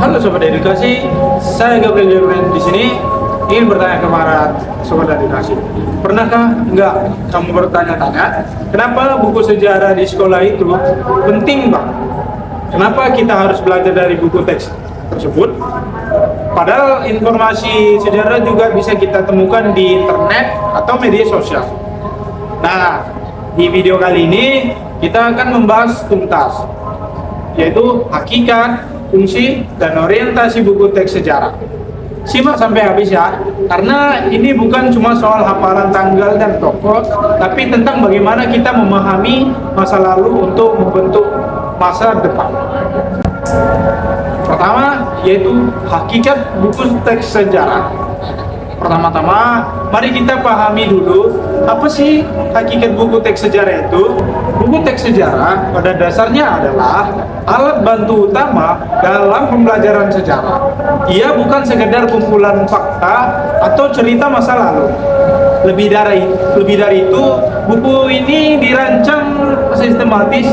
Halo Sobat Edukasi, saya Gabriel Jebren di sini ingin bertanya kepada Sobat Edukasi. Pernahkah enggak kamu bertanya-tanya kenapa buku sejarah di sekolah itu penting Bang? Kenapa kita harus belajar dari buku teks tersebut? Padahal informasi sejarah juga bisa kita temukan di internet atau media sosial. Nah, di video kali ini kita akan membahas tuntas, yaitu hakikat, fungsi, dan orientasi buku teks sejarah. Simak sampai habis ya, karena ini bukan cuma soal hafalan tanggal dan tokoh, tapi tentang bagaimana kita memahami masa lalu untuk membentuk masa depan. Pertama, yaitu hakikat buku teks sejarah. Pertama-tama, mari kita pahami dulu apa sih hakikat buku teks sejarah itu. Buku teks sejarah pada dasarnya adalah alat bantu utama dalam pembelajaran sejarah. Ia bukan sekedar kumpulan fakta atau cerita masa lalu. Lebih dari itu, buku ini dirancang sistematis,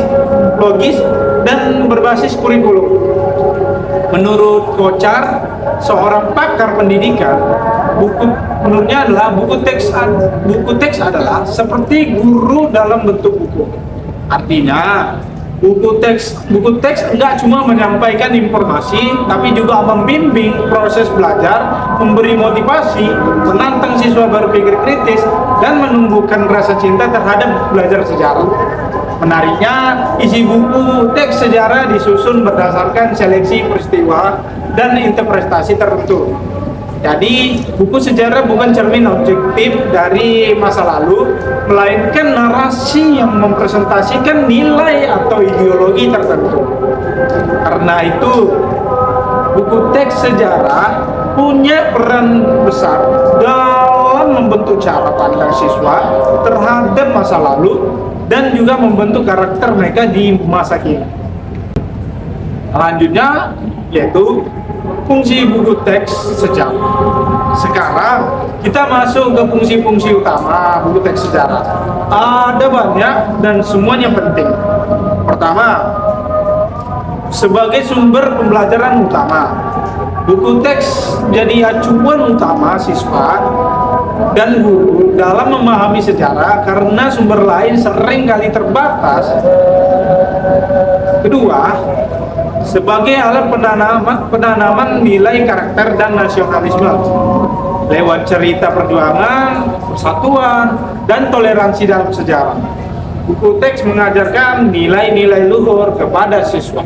logis, dan berbasis kurikulum. Menurut Kocar, seorang pakar pendidikan, menurutnya adalah buku teks adalah seperti guru dalam bentuk buku. Artinya, buku teks enggak cuma menyampaikan informasi, tapi juga membimbing proses belajar, memberi motivasi, menantang siswa berpikir kritis, dan menumbuhkan rasa cinta terhadap belajar sejarah. Menariknya, isi buku teks sejarah disusun berdasarkan seleksi peristiwa dan interpretasi tertentu. Jadi, buku sejarah bukan cermin objektif dari masa lalu, melainkan narasi yang mempresentasikan nilai atau ideologi tertentu. Karena itu, buku teks sejarah punya peran besar dalam membentuk cara pandang siswa terhadap masa lalu dan juga membentuk karakter mereka di masa kini. Selanjutnya, yaitu fungsi buku teks sejarah. Sekarang kita masuk ke fungsi-fungsi utama buku teks sejarah. Ada banyak dan semuanya penting. Pertama, sebagai sumber pembelajaran utama, buku teks jadi acuan utama siswa dan guru dalam memahami sejarah karena sumber lain sering kali terbatas. Kedua, sebagai alat penanaman nilai karakter dan nasionalisme lewat cerita perjuangan, persatuan, dan toleransi dalam sejarah. Buku teks mengajarkan nilai-nilai luhur kepada siswa.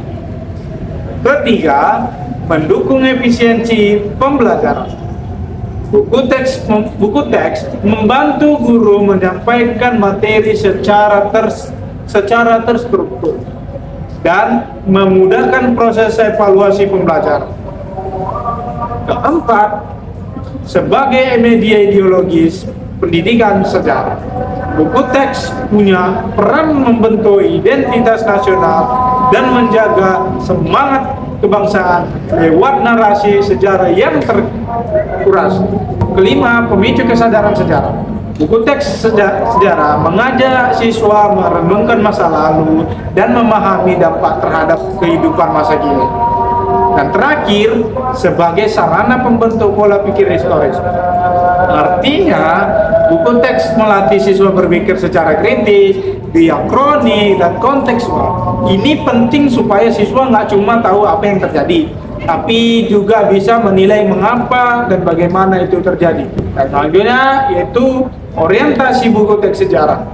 Ketiga, mendukung efisiensi pembelajaran. Buku teks membantu guru menyampaikan materi secara terstruktur dan memudahkan proses evaluasi pembelajaran. Keempat, sebagai media ideologis pendidikan sejarah, buku teks punya peran membentuk identitas nasional dan menjaga semangat kebangsaan lewat narasi sejarah yang terkuras. Kelima, pemicu kesadaran sejarah. Buku teks sejarah mengajak siswa merenungkan masa lalu dan memahami dampak terhadap kehidupan masa kini. Dan terakhir, sebagai sarana pembentuk pola pikir historis. Artinya, buku teks melatih siswa berpikir secara kritis, diakronik, dan kontekstual. Ini penting supaya siswa nggak cuma tahu apa yang terjadi, tapi juga bisa menilai mengapa dan bagaimana itu terjadi. Dan selanjutnya yaitu orientasi buku teks sejarah.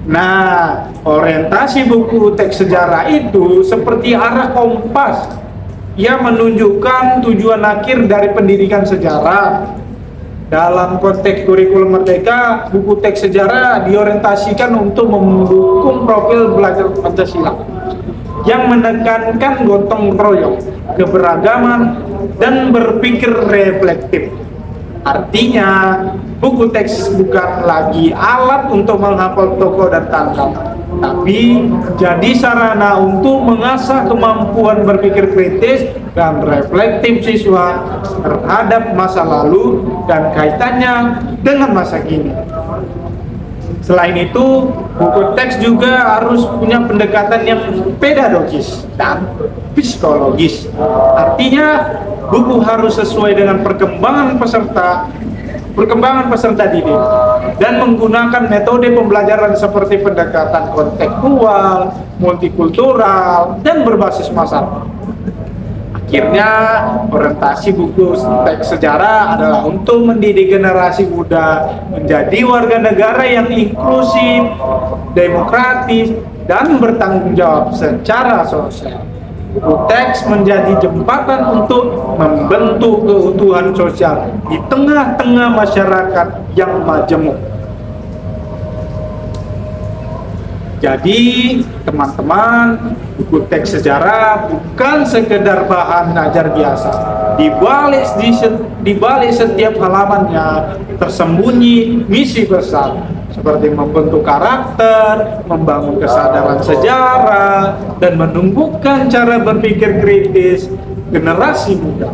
Nah, orientasi buku teks sejarah itu seperti arah kompas yang menunjukkan tujuan akhir dari pendidikan sejarah. Dalam konteks kurikulum Merdeka, buku teks sejarah diorientasikan untuk mendukung profil belajar Pancasila yang menekankan gotong royong, keberagaman, dan berpikir reflektif. Artinya, buku teks bukan lagi alat untuk menghafal tokoh dan tanggal, tapi jadi sarana untuk mengasah kemampuan berpikir kritis dan reflektif siswa terhadap masa lalu dan kaitannya dengan masa kini. Selain itu, buku teks juga harus punya pendekatan yang pedagogis dan psikologis. Artinya, buku harus sesuai dengan perkembangan peserta didik dan menggunakan metode pembelajaran seperti pendekatan kontekstual, multikultural, dan berbasis masalah. Akhirnya, orientasi buku teks sejarah adalah untuk mendidik generasi muda menjadi warga negara yang inklusif, demokratis, dan bertanggung jawab secara sosial. Buku teks menjadi jembatan untuk membentuk keutuhan sosial di tengah-tengah masyarakat yang majemuk. Jadi, teman-teman, buku teks sejarah bukan sekedar bahan ajar biasa. Di balik setiap halamannya tersembunyi misi besar, seperti membentuk karakter, membangun kesadaran sejarah, dan menumbuhkan cara berpikir kritis generasi muda.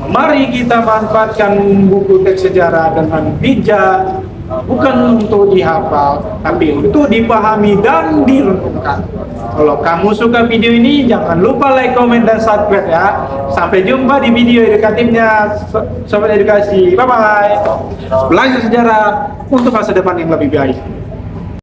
Mari kita manfaatkan buku teks sejarah dengan bijak, bukan untuk dihafal, tapi untuk dipahami dan direnungkan. Kalau kamu suka video ini, jangan lupa like, komen, dan subscribe ya. Sampai jumpa di video edukatifnya, Sobat Edukasi. Bye-bye. Belajar sejarah untuk masa depan yang lebih baik.